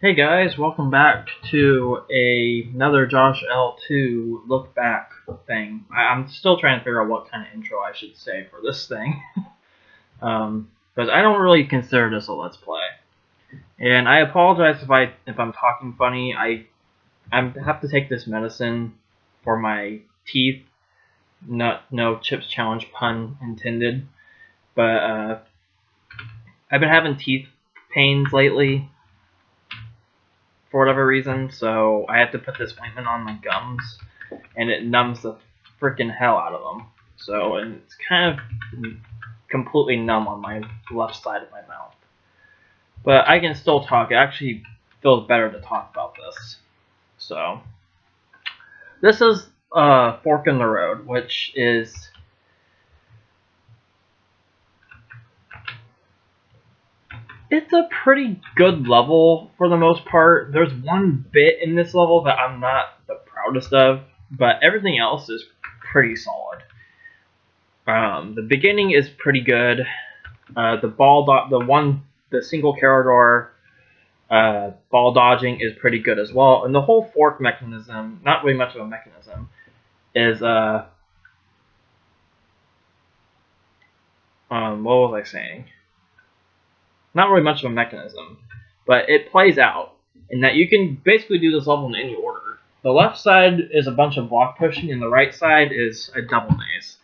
Hey guys, welcome back to another JoshL2 look back thing. I'm still trying to figure out what kind of intro I should say for this thing. Because I don't really consider this a Let's Play. And I apologize if I'm talking funny. I have to take this medicine for my teeth. No chips challenge pun intended. But I've been having teeth pains lately, for whatever reason, so I have to put this ointment on my gums, and it numbs the freaking hell out of them. So, and it's kind of completely numb on my left side of my mouth. But I can still talk. It actually feels better to talk about this. So, this is Fork in the Road, which is it's a pretty good level for the most part. There's one bit in this level that I'm not the proudest of, but everything else is pretty solid. The beginning is pretty good. The single corridor ball dodging is pretty good as well, and the whole fork mechanism, not really much of a mechanism, is what was I saying? Not really much of a mechanism, but it plays out in that you can basically do this level in any order. The left side is a bunch of block pushing, and the right side is a double maze.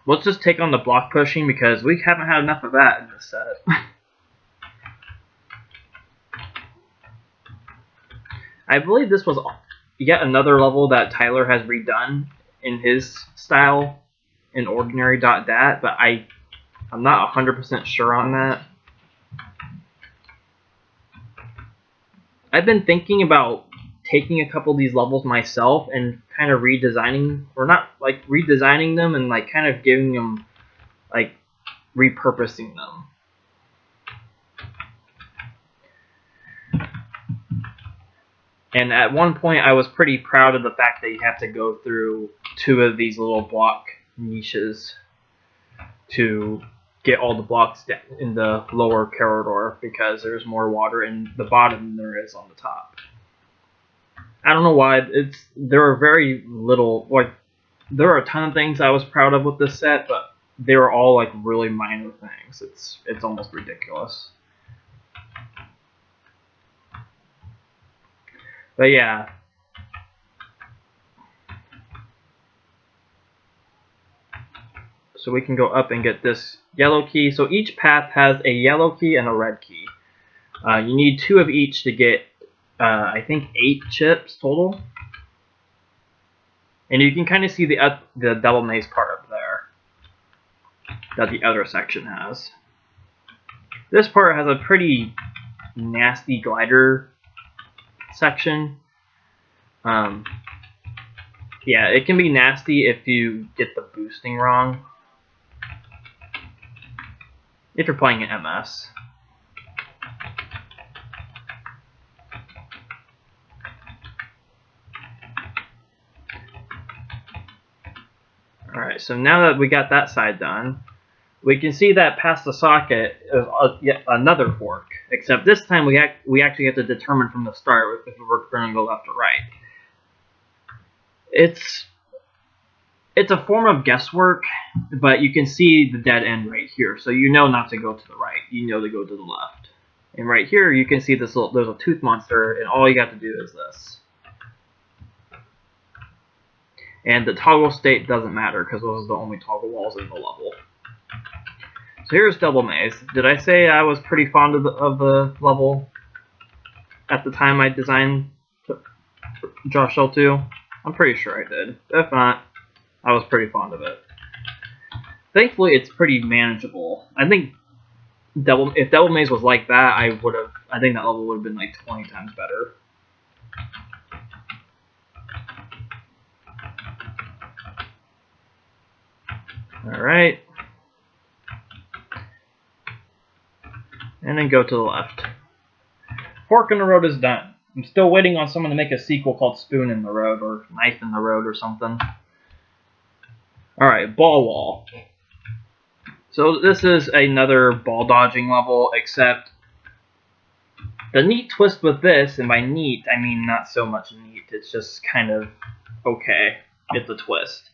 Let's just take on the block pushing because we haven't had enough of that in this set. I believe this was yet another level that Tyler has redone in his style in ordinary.dat, but I'm not 100% sure on that. I've been thinking about taking a couple of these levels myself and kind of redesigning, or not like redesigning them, and like kind of giving them, like repurposing them. And at one point I was pretty proud of the fact that you have to go through 2 of these little block niches to get all the blocks in the lower corridor because there's more water in the bottom than there is on the top. I don't know why. There are very little, like, there are a ton of things I was proud of with this set, but they were all like really minor things. It's almost ridiculous. But yeah. So we can go up and get this yellow key. So each path has a yellow key and a red key. You need 2 of each to get, I think, 8 chips total. And you can kind of see the double maze part up there that the other section has. This part has a pretty nasty glider section. Yeah, it can be nasty if you get the boosting wrong. If you're playing an MS. Alright, so now that we got that side done, we can see that past the socket is yet another fork. Except this time we actually have to determine from the start if we're going to go left or right. It's a form of guesswork, but you can see the dead end right here, so you know not to go to the right. You know to go to the left. And right here you can see there's a tooth monster, and all you got to do is this. And the toggle state doesn't matter because those are the only toggle walls in the level. So here's Double Maze. Did I say I was pretty fond of the level at the time I designed JoshL2? I'm pretty sure I did. If not, I was pretty fond of it. Thankfully, it's pretty manageable. I think if Double Maze was like that, I think that level would have been like 20 times better. Alright. And then go to the left. Fork in the Road is done. I'm still waiting on someone to make a sequel called Spoon in the Road, or Knife in the Road, or something. Alright, Ball Wall. So this is another ball dodging level, except The neat twist with this, and by neat, I mean not so much neat, it's just kind of okay. It's a twist.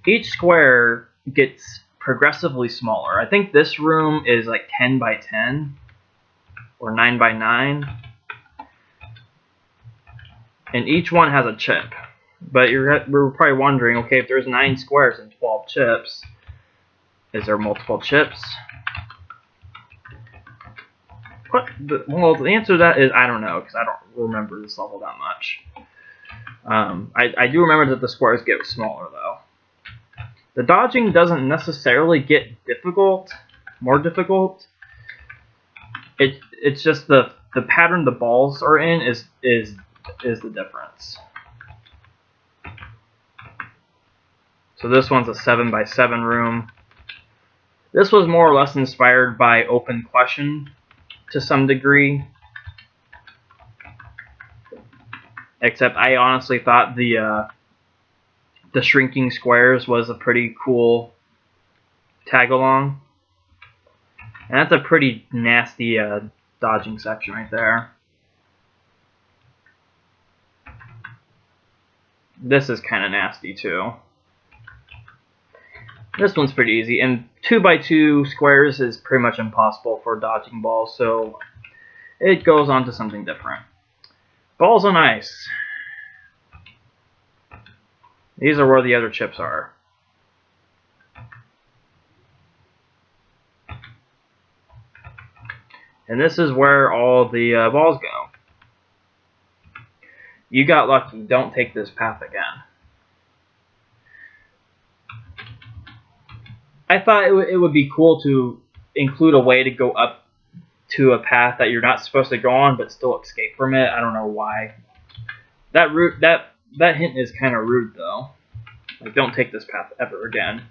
Each square gets progressively smaller. I think this room is like 10 by 10 or 9 by 9. And each one has a chip. But we're probably wondering, okay, if there's 9 squares and 12 chips, is there multiple chips? Well, the answer to that is I don't know, because I don't remember this level that much. I do remember that the squares get smaller, though. The dodging doesn't necessarily get more difficult. It's just the pattern the balls are in is the difference. So this one's a 7 by 7 room. This was more or less inspired by Open Question to some degree. Except I honestly thought the shrinking squares was a pretty cool tag along. And that's a pretty nasty dodging section right there. This is kind of nasty too. This one's pretty easy, and 2 by 2 squares is pretty much impossible for dodging balls, so it goes on to something different. Balls on ice. These are where the other chips are. And this is where all the balls go. You got lucky. Don't take this path again. I thought it would be cool to include a way to go up to a path that you're not supposed to go on, but still escape from it. I don't know why. That hint is kind of rude, though. Like, don't take this path ever again.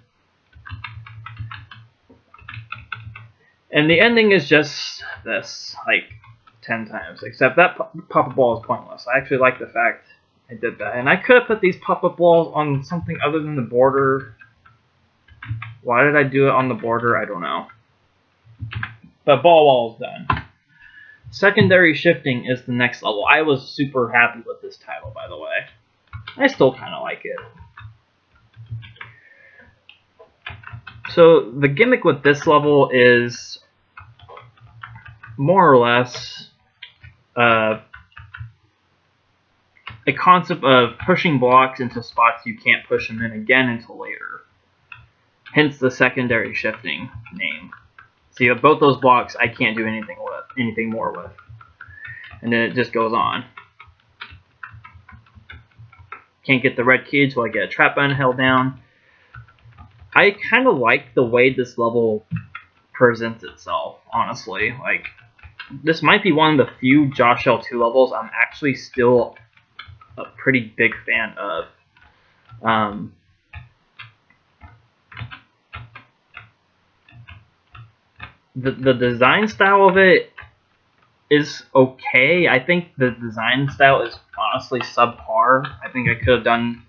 And the ending is just this, like 10 times. Except that pop-up ball is pointless. I actually like the fact I did that, and I could have put these pop-up balls on something other than the border. Why did I do it on the border? I don't know. But ball wall is done. Secondary shifting is the next level. I was super happy with this title, by the way. I still kind of like it. So the gimmick with this level is more or less a concept of pushing blocks into spots you can't push them in again until later. Hence the secondary shifting name. See, both those blocks I can't do anything more with. And then it just goes on. Can't get the red key until I get a trap button held down. I kind of like the way this level presents itself, honestly. Like, this might be one of the few JoshL2 levels I'm actually still a pretty big fan of. The design style of it is okay. I think the design style is honestly subpar. I think I could have done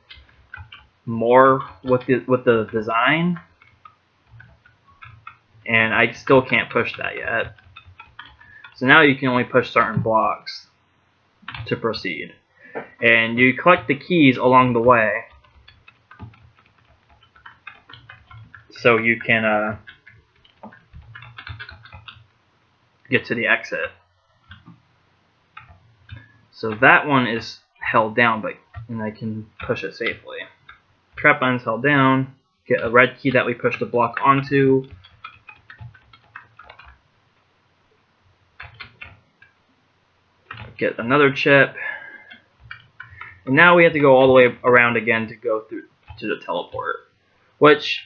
more with the design, and I still can't push that yet. So now you can only push certain blocks to proceed, and you collect the keys along the way, so you can get to the exit. So that one is held down, and I can push it safely. Trap button's held down. Get a red key that we push the block onto. Get another chip. And now we have to go all the way around again to go through to the teleport, which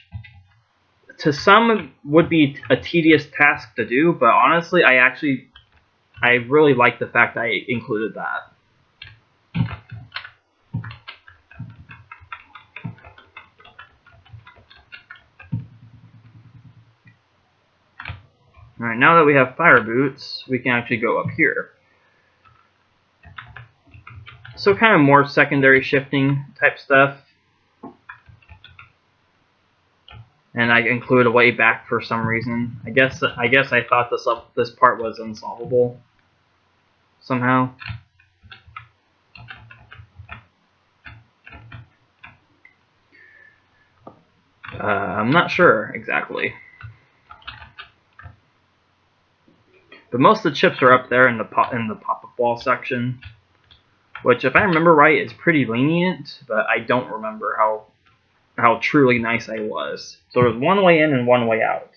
to some would be a tedious task to do, but honestly, I really like the fact I included that. Alright, now that we have fire boots, we can actually go up here. So kind of more secondary shifting type stuff. and I include a way back for some reason. I guess I thought this part was unsolvable somehow. I'm not sure exactly. But most of the chips are up there in the pop-up wall section, which, if I remember right, is pretty lenient. But I don't remember how truly nice I was. So there's one way in and one way out.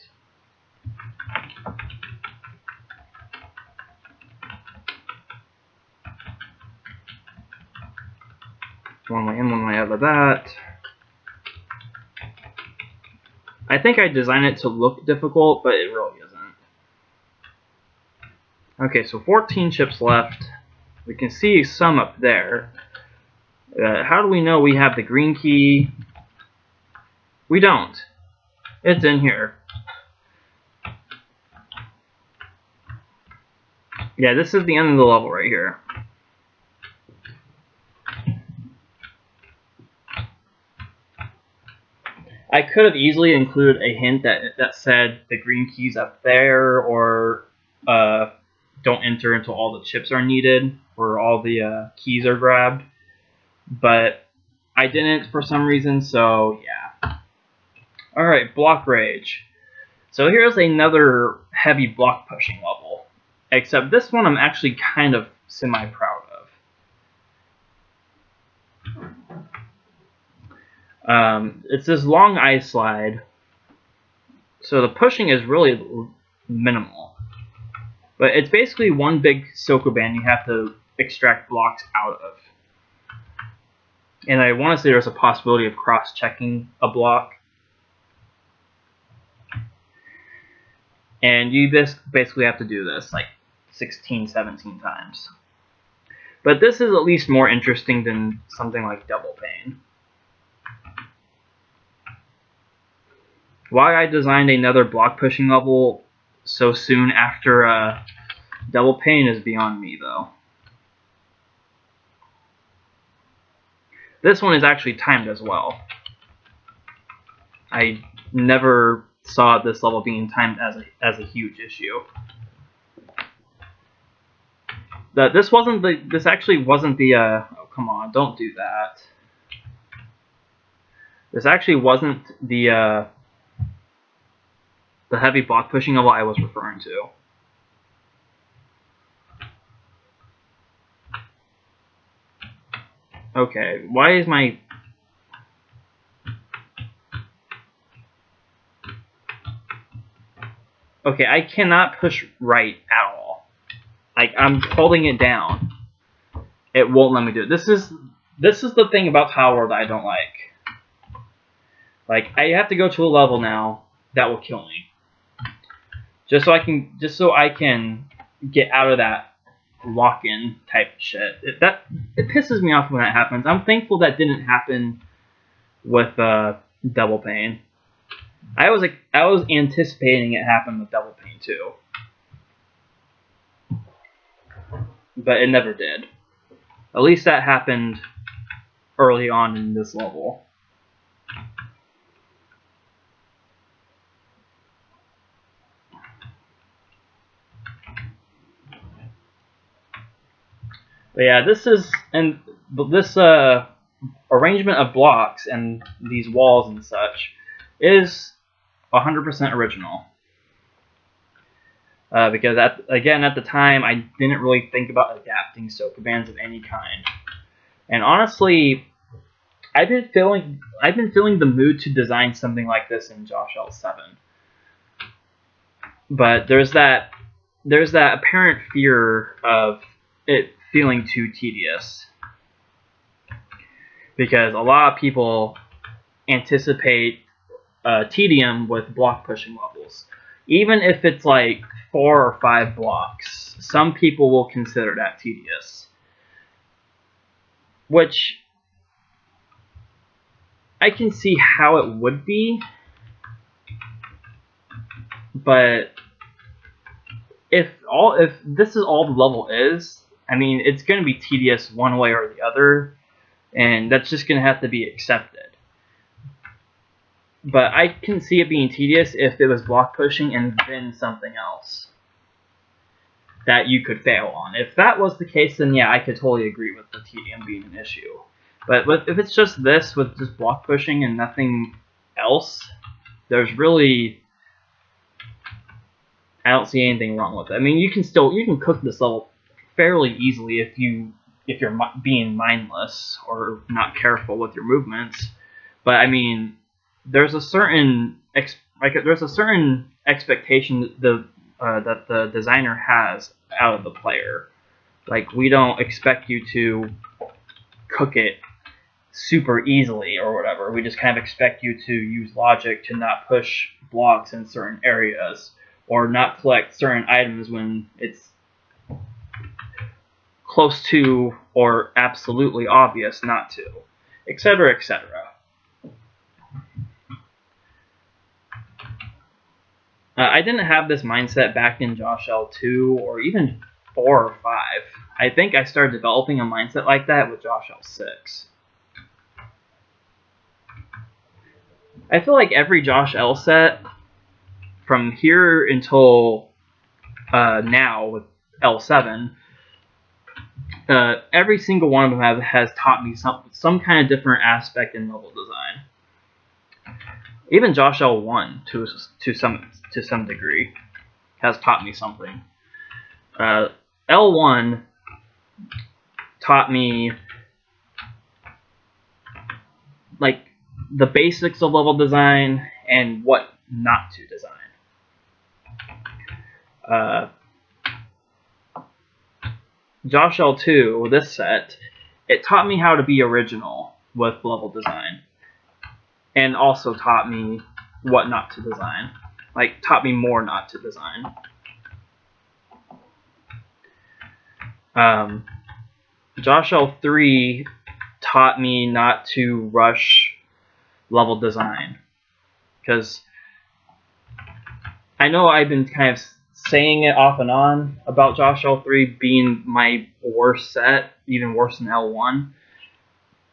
One way in, one way out of that. I think I designed it to look difficult, but it really isn't. Okay, so 14 chips left. We can see some up there. How do we know we have the green key? We don't. It's in here. Yeah, this is the end of the level right here. I could have easily included a hint that said the green key's up there, or don't enter until all the chips are needed, or all the keys are grabbed. But I didn't for some reason, so yeah. Alright, Block Rage. So here's another heavy block pushing level. Except this one I'm actually kind of semi-proud of. It's this long ice slide, so the pushing is really minimal. But it's basically one big Sokoban you have to extract blocks out of. And I want to say there's a possibility of cross-checking a block. And you basically have to do this like 16, 17 times. But this is at least more interesting than something like Double Pane. Why I designed another block pushing level so soon after Double Pane is beyond me, though. This one is actually timed as well. I never saw this level being timed as a huge issue. This actually wasn't the oh, come on, don't do that. This actually wasn't the heavy block pushing level I was referring to. Okay, why is my... Okay, I cannot push right at all. Like, I'm holding it down. It won't let me do it. This is the thing about Tower that I don't like. Like, I have to go to a level now that will kill me. Just so I can get out of that lock-in type shit. It pisses me off when that happens. I'm thankful that didn't happen with Double Pane. I was anticipating it happened with Double Pane too, but it never did. At least that happened early on in this level. But yeah, this arrangement of blocks and these walls and such is 100% original. Because at the time I didn't really think about adapting Sokobans of any kind, and honestly, I've been feeling the mood to design something like this in JoshL 7. But there's that apparent fear of it feeling too tedious, because a lot of people anticipate tedium with block pushing levels. Even if it's like 4 or 5 blocks, some people will consider that tedious. Which I can see how it would be, but if this is all the level is, I mean, it's going to be tedious one way or the other, and that's just going to have to be accepted. But I can see it being tedious if it was block pushing and then something else that you could fail on. If that was the case, then yeah, I could totally agree with the tedium being an issue. But if it's just this with just block pushing and nothing else, there's really, I don't see anything wrong with it. I mean, you can cook this level fairly easily if you're being mindless or not careful with your movements. But I mean, there's a certain expectation that the designer has out of the player. Like, we don't expect you to cook it super easily or whatever. We just kind of expect you to use logic to not push blocks in certain areas or not collect certain items when it's close to or absolutely obvious not to, etc., etc. I didn't have this mindset back in JoshL2 or even 4 or 5. I think I started developing a mindset like that with JoshL6. I feel like every JoshL set from here until now with L7, every single one of them has taught me some kind of different aspect in level design. Even JoshL1 to some degree has taught me something. L1 taught me like the basics of level design and what not to design. JoshL2, this set, it taught me how to be original with level design, and also taught me what not to design. Like, taught me more not to design. JoshL3 taught me not to rush level design, because I know I've been kind of saying it off and on about JoshL3 being my worst set, even worse than L1.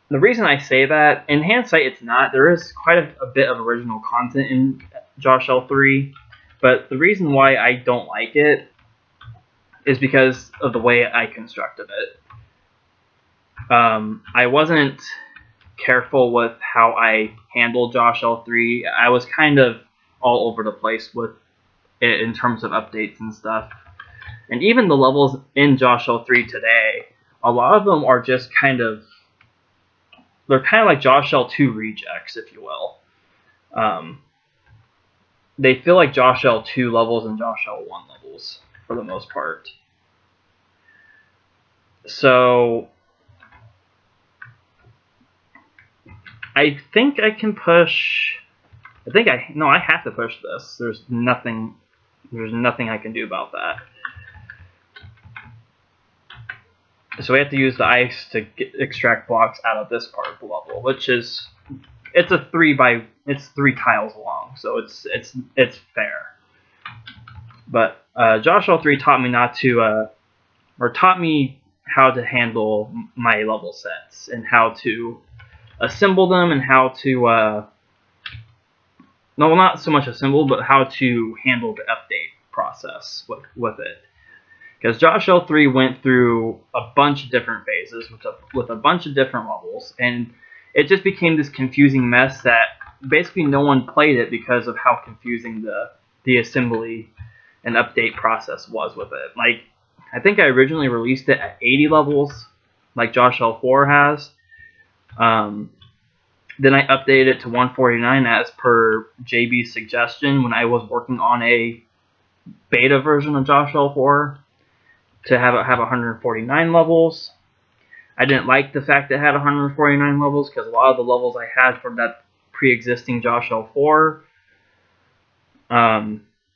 The reason I say that, in hindsight, it's not. There is quite a bit of original content in JoshL3, but the reason why I don't like it is because of the way I constructed it. I wasn't careful with how I handled JoshL3. I was kind of all over the place with it in terms of updates and stuff. And even the levels in JoshL3 today, a lot of them are just they're kind of like JoshL2 rejects, if you will. They feel like JoshL2 levels and JoshL1 levels for the most part. So I think I can push. I have to push this. There's nothing I can do about that. So we have to use the ice to extract blocks out of this part of the level, which is it's 3 tiles long, so it's fair. But JoshL3 taught me how to handle my level sets and how to assemble them and how to no, not so much assemble, but how to handle the update process with it. Because JoshL3 went through a bunch of different phases with a bunch of different levels, and it just became this confusing mess that basically no one played it because of how confusing the assembly and update process was with it. Like, I think I originally released it at 80 levels, like JoshL4 has. Then I updated it to 149 as per JB's suggestion when I was working on a beta version of JoshL4 to have 149 levels. I didn't like the fact that it had 149 levels because a lot of the levels I had from that pre-existing JoshL4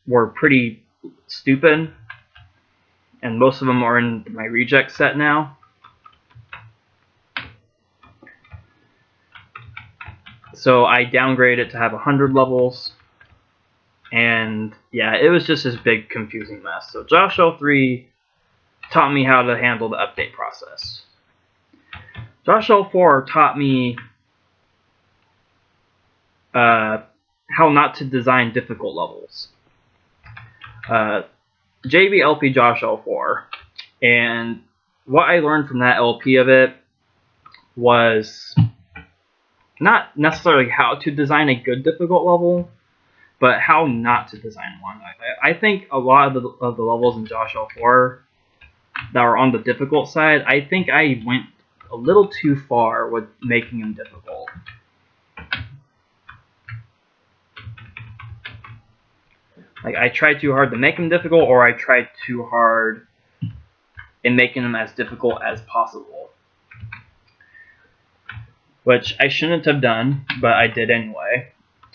were pretty stupid, and most of them are in my reject set now. So I downgraded it to have 100 levels, and yeah, it was just this big confusing mess. So JoshL3 taught me how to handle the update process. JoshL4 taught me how not to design difficult levels. JBLP JoshL4, and what I learned from that LP of it was not necessarily how to design a good difficult level, but how not to design one. I think a lot of the levels in JoshL4 that are on the difficult side, I think I went a little too far with making them difficult. Like, I tried too hard to make them difficult, or I tried too hard in making them as difficult as possible. Which I shouldn't have done, but I did anyway.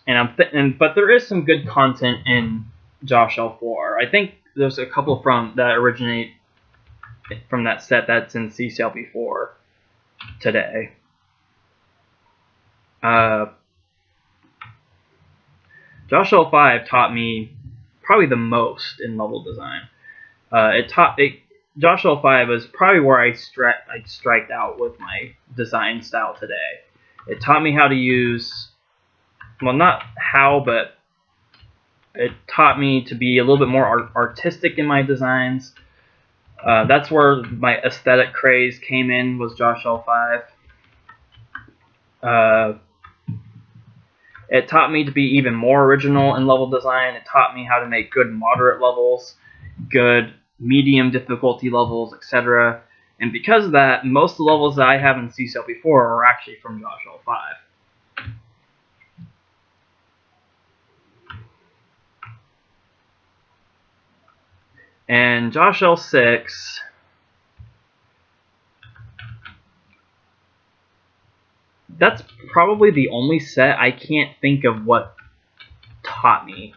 But there is some good content in JoshL4. I think there's a couple that originate from that set that's in CCLP4 today. JoshL5 taught me probably the most in level design. JoshL5 is probably where I striked out with my design style today. It taught me how to use, well, not how, but it taught me to be a little bit more artistic in my designs. That's where my aesthetic craze came in, was JoshL5. It taught me to be even more original in level design. It taught me how to make good moderate levels, good medium difficulty levels, etc. And because of that, most of the levels that I have in CCLP4 are actually from JoshL5. And JoshL6, that's probably the only set I can't think of what taught me.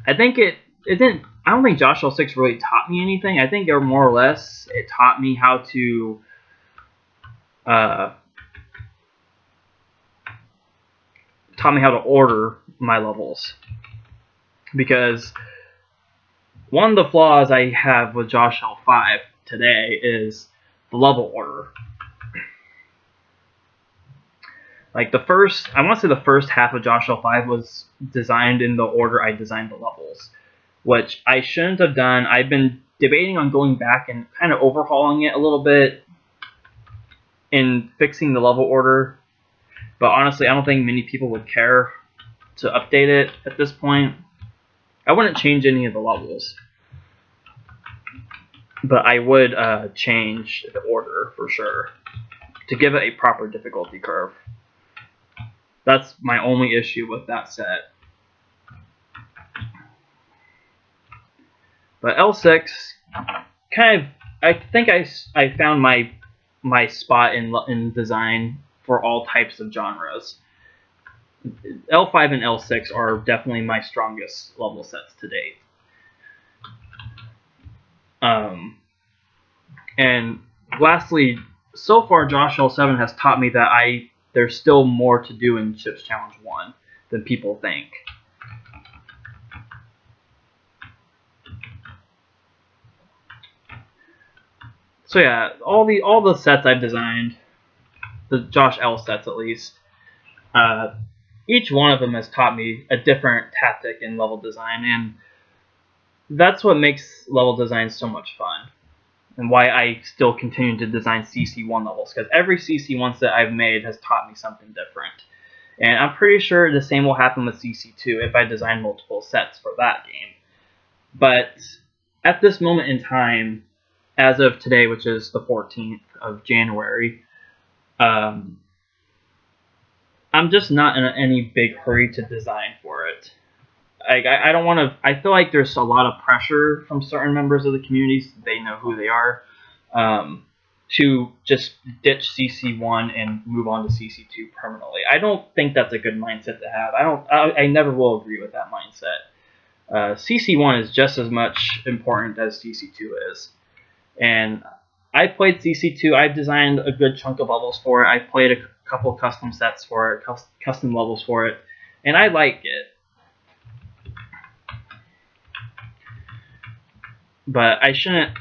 I think it didn't. I don't think JoshL6 really taught me anything. I think, more or less, it taught me how to order my levels. Because one of the flaws I have with JoshL5 today is the level order. Like, I want to say the first half of JoshL5 was designed in the order I designed the levels, which I shouldn't have done. I've been debating on going back and kind of overhauling it a little bit and fixing the level order, but honestly, I don't think many people would care to update it at this point. I wouldn't change any of the levels, but I would change the order for sure to give it a proper difficulty curve. That's my only issue with that set. But L6, kind of, I think I found my spot in design for all types of genres. L5 and L6 are definitely my strongest level sets to date. And lastly, so far JoshL7 has taught me that there's still more to do in Chips Challenge 1 than people think. So yeah, all the sets I've designed, the JoshL sets at least, each one of them has taught me a different tactic in level design, and that's what makes level design so much fun, and why I still continue to design CC1 levels, because every CC1 set I've made has taught me something different. And I'm pretty sure the same will happen with CC2 if I design multiple sets for that game. But at this moment in time, as of today, which is the 14th of January, I'm just not in any big hurry to design for it. I don't want to. I feel like there's a lot of pressure from certain members of the community. They know who they are, to just ditch CC1 and move on to CC2 permanently. I don't think that's a good mindset to have. I never will agree with that mindset. CC1 is just as much important as CC2 is, and I played CC2. I've designed a good chunk of levels for it. I played a couple custom sets for it, custom levels for it, and I like it. But I shouldn't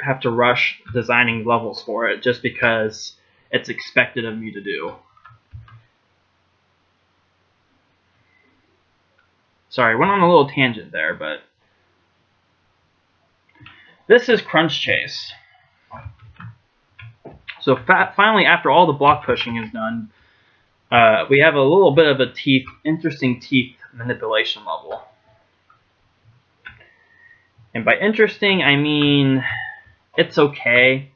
have to rush designing levels for it just because it's expected of me to do. Sorry, went on a little tangent there, but this is Crunch Chase. So finally, after all the block pushing is done, we have a little bit of a interesting teeth manipulation level. And by interesting, I mean it's okay.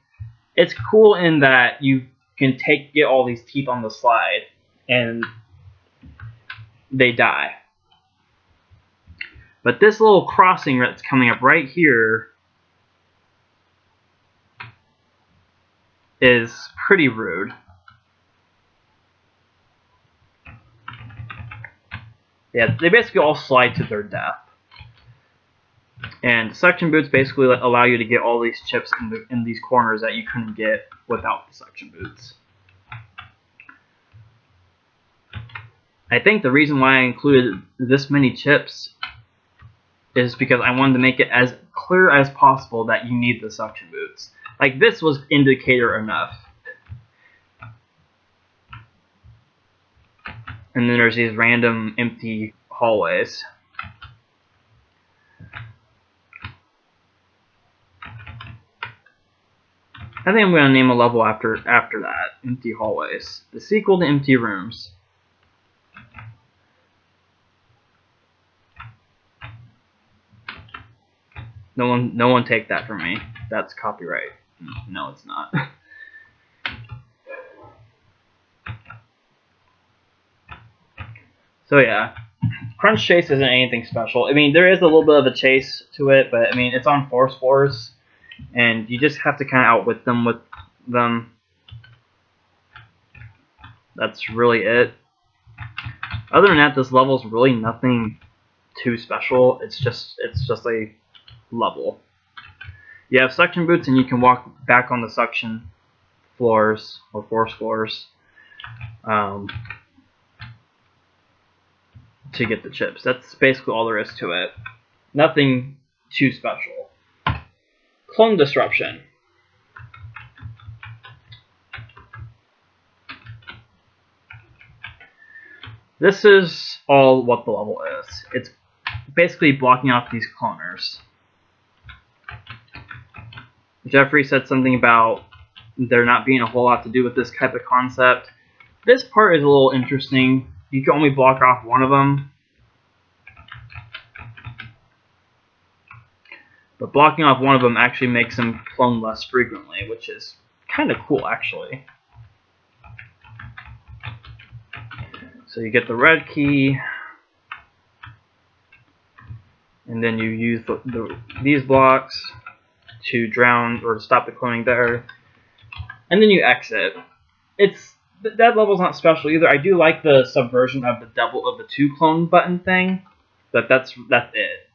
It's cool in that you can get all these teeth on the slide, and they die. But this little crossing that's coming up right here is pretty rude. Yeah, they basically all slide to their death. And suction boots basically allow you to get all these chips in these corners that you couldn't get without the suction boots. I think the reason why I included this many chips is because I wanted to make it as clear as possible that you need the suction boots. Like, this was indicator enough. And then there's these random empty hallways. I think I'm going to name a level after that, Empty Hallways. The sequel to Empty Rooms. No one take that from me. That's copyright. No, it's not. So yeah, Crunch Chase isn't anything special. I mean, there is a little bit of a chase to it, but I mean, it's on 4 floors, and you just have to kind of outwit them with them. That's really it. Other than that, this level's really nothing too special. It's just a level. You have suction boots, and you can walk back on the suction floors or force floors to get the chips. That's basically all there is to it. Nothing too special. Clone Disruption. This is all what the level is. It's basically blocking off these cloners. Jeffrey said something about there not being a whole lot to do with this type of concept. This part is a little interesting. You can only block off one of them. But blocking off one of them actually makes them clone less frequently, which is kind of cool, actually. So you get the red key, and then you use these blocks to drown or to stop the cloning there, and then you exit. That level's not special either. I do like the subversion of the double of the 2 clone button thing, but that's it.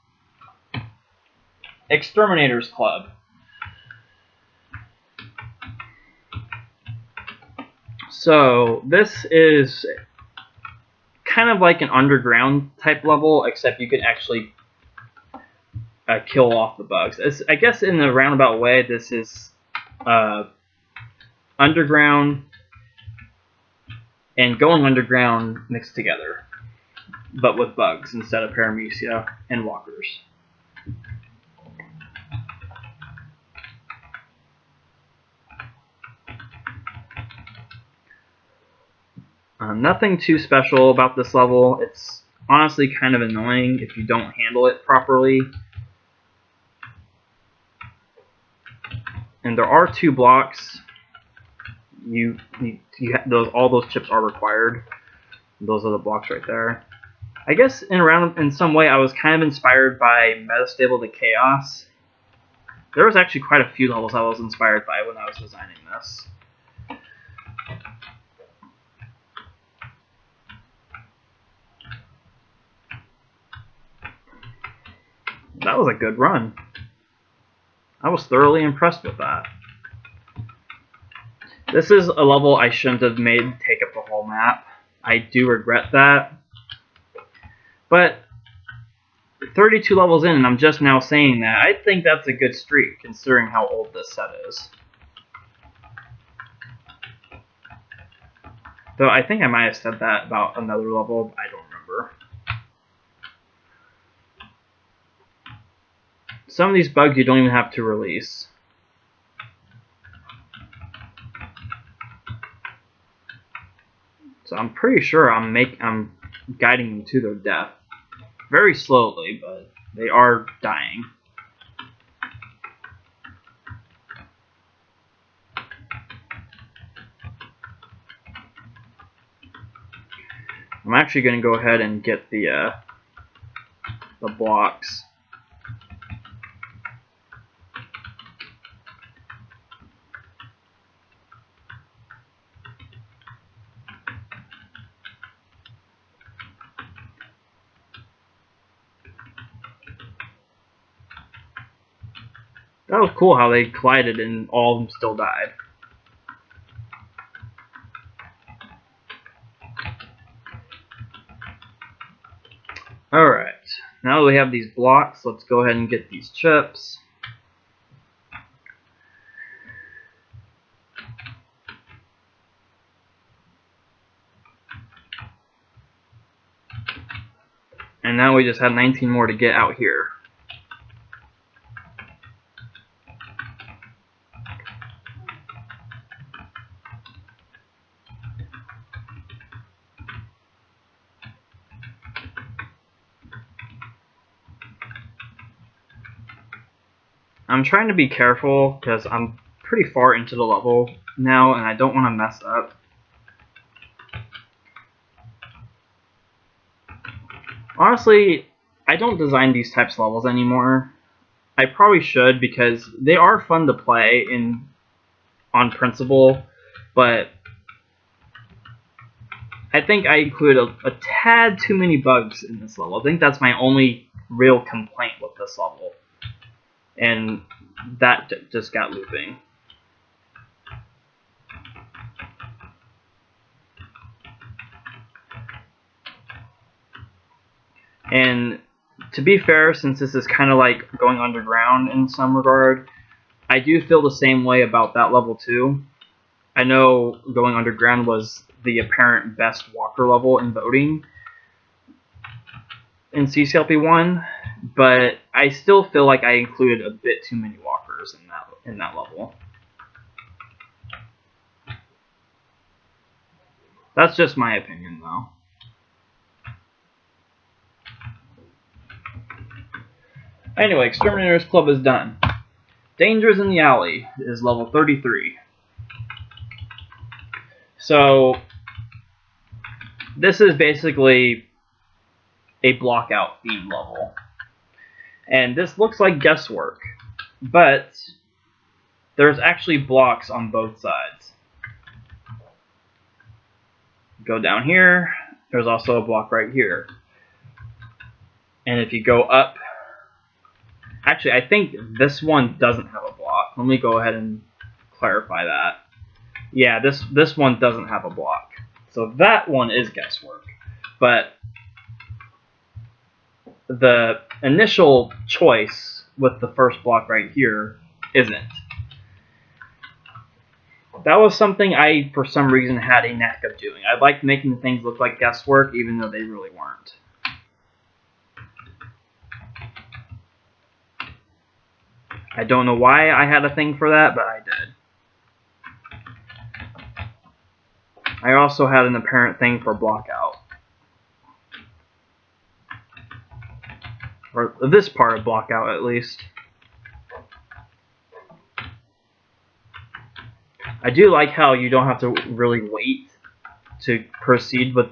Exterminators Club. So this is kind of like an underground type level, except you can actually kill off the bugs. I guess in a roundabout way, this is underground and going underground mixed together, but with bugs instead of paramecia and walkers. Nothing too special about this level. It's honestly kind of annoying if you don't handle it properly. And there are 2 blocks. All those chips are required. Those are the blocks right there. I guess in some way I was kind of inspired by Metastable to Chaos. There was actually quite a few levels I was inspired by when I was designing this. That was a good run. I was thoroughly impressed with that. This is a level I shouldn't have made take up the whole map. I do regret that. But 32 levels in and I'm just now saying that. I think that's a good streak considering how old this set is. Though I think I might have said that about another level, I don't remember. Some of these bugs you don't even have to release. So I'm pretty sure I'm guiding them to their death. Very slowly, but they are dying. I'm actually going to go ahead and get the blocks. That was cool how they collided and all of them still died. Alright, now that we have these blocks, let's go ahead and get these chips. And now we just have 19 more to get out here. I'm trying to be careful because I'm pretty far into the level now and I don't want to mess up. Honestly, I don't design these types of levels anymore. I probably should because they are fun to play on principle, but I think I included a tad too many bugs in this level. I think that's my only real complaint with this level. And that just got looping. And to be fair, since this is kind of like going underground in some regard, I do feel the same way about that level too. I know going underground was the apparent best walker level in voting in CCLP 1, but I still feel like I included a bit too many walkers in that level. That's just my opinion, though. Anyway, Exterminators Club is done. Dangers in the Alley is level 33. So, this is basically a block out theme level. And this looks like guesswork, but there's actually blocks on both sides. Go down here, there's also a block right here. And if you go up, actually I think this one doesn't have a block. Let me go ahead and clarify that. Yeah, this one doesn't have a block. So that one is guesswork. But the initial choice with the first block right here isn't. That was something I, for some reason, had a knack of doing. I liked making things look like guesswork, even though they really weren't. I don't know why I had a thing for that, but I did. I also had an apparent thing for block out. Or this part of block out, at least. I do like how you don't have to really wait to proceed with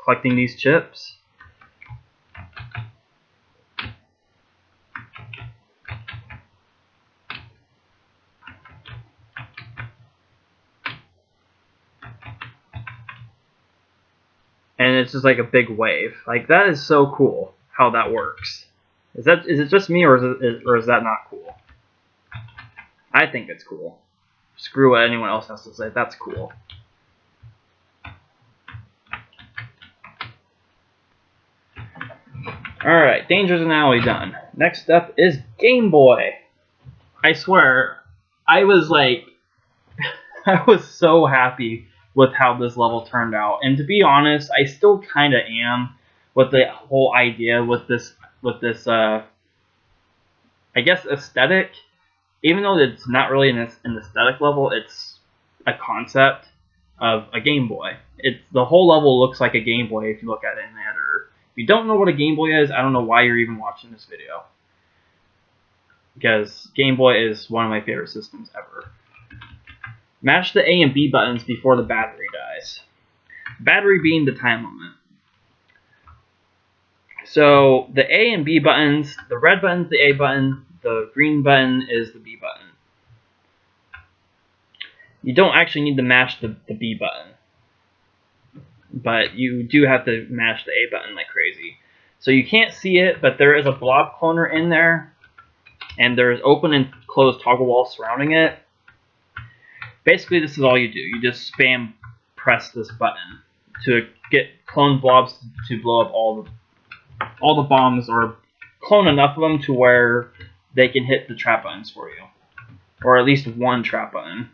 collecting these chips. And it's just like a big wave. Like, that is so cool how that works. Is it just me, or is that not cool? I think it's cool. Screw what anyone else has to say. That's cool. Alright, Dangers in Alley done. Next up is Gameboy. I swear, I was like, I was so happy with how this level turned out. And to be honest, I still kind of am with the whole idea with this, I guess, aesthetic. Even though it's not really an aesthetic level, it's a concept of a Game Boy. The whole level looks like a Game Boy if you look at it in the editor. If you don't know what a Game Boy is, I don't know why you're even watching this video. Because Game Boy is one of my favorite systems ever. Mash the A and B buttons before the battery dies. Battery being the time limit. So the A and B buttons, the red button's the A button, the green button is the B button. You don't actually need to mash the B button, but you do have to mash the A button like crazy. So you can't see it, but there is a blob cloner in there, and there's open and closed toggle walls surrounding it. Basically, this is all you do. You just spam press this button to get clone blobs to blow up all the bombs, or clone enough of them to where they can hit the trap buttons for you, or at least one trap button.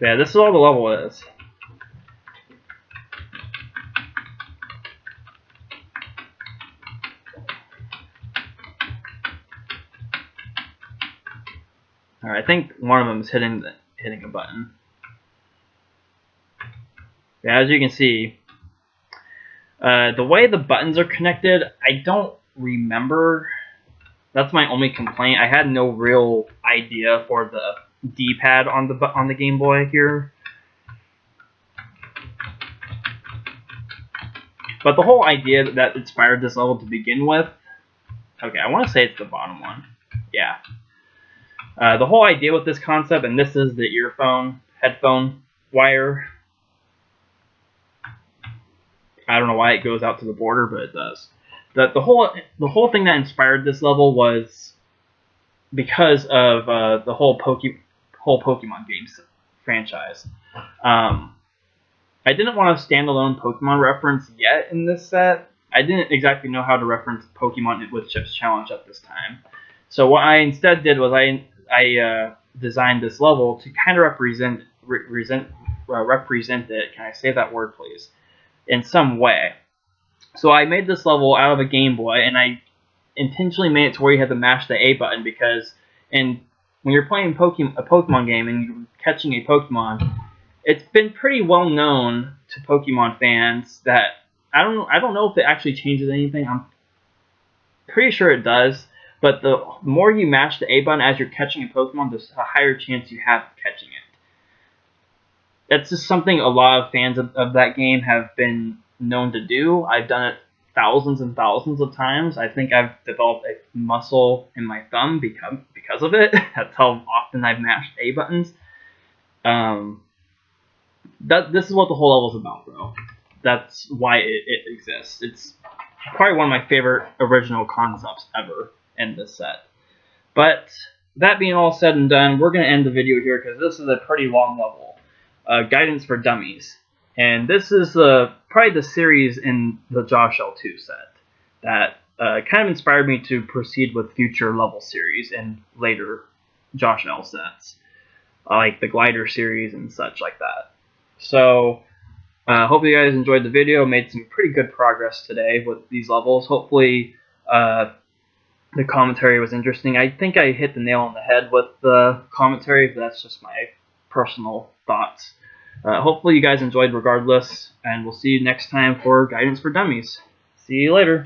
Yeah, this is all the level is. Alright, I think one of them is hitting a button. Yeah, as you can see, the way the buttons are connected, I don't remember. That's my only complaint. I had no real idea for the D-pad on the Game Boy here. But the whole idea that inspired this level to begin with, okay, I want to say it's the bottom one. Yeah. The whole idea with this concept, and this is the headphone wire. I don't know why it goes out to the border, but it does. The whole thing that inspired this level was because of the whole Pokemon games franchise. I didn't want a standalone Pokemon reference yet in this set. I didn't exactly know how to reference Pokemon with Chip's Challenge at this time. So what I instead did was I designed this level to kind of represent it. Can I say that word, please? In some way. So I made this level out of a Game Boy, and I intentionally made it to where you had to mash the A button, because when you're playing a Pokemon game and you're catching a Pokemon, it's been pretty well known to Pokemon fans that I don't know if it actually changes anything. I'm pretty sure it does, but the more you mash the A button as you're catching a Pokemon, the higher chance you have of catching it. That's just something a lot of fans of that game have been known to do. I've done it thousands and thousands of times. I think I've developed a muscle in my thumb because of it. That's how often I've mashed A buttons. This is what the whole level's about, bro. That's why it exists. It's probably one of my favorite original concepts ever in this set. But that being all said and done, we're going to end the video here because this is a pretty long level. Guidance for Dummies. And this is probably the series in the JoshL2 set that kind of inspired me to proceed with future level series and later JoshL sets, like the Glider series and such like that. So, hope you guys enjoyed the video. Made some pretty good progress today with these levels. Hopefully, the commentary was interesting. I think I hit the nail on the head with the commentary, but that's just my personal thoughts. Hopefully you guys enjoyed regardless, and we'll see you next time for Guidance for Dummies. See you later.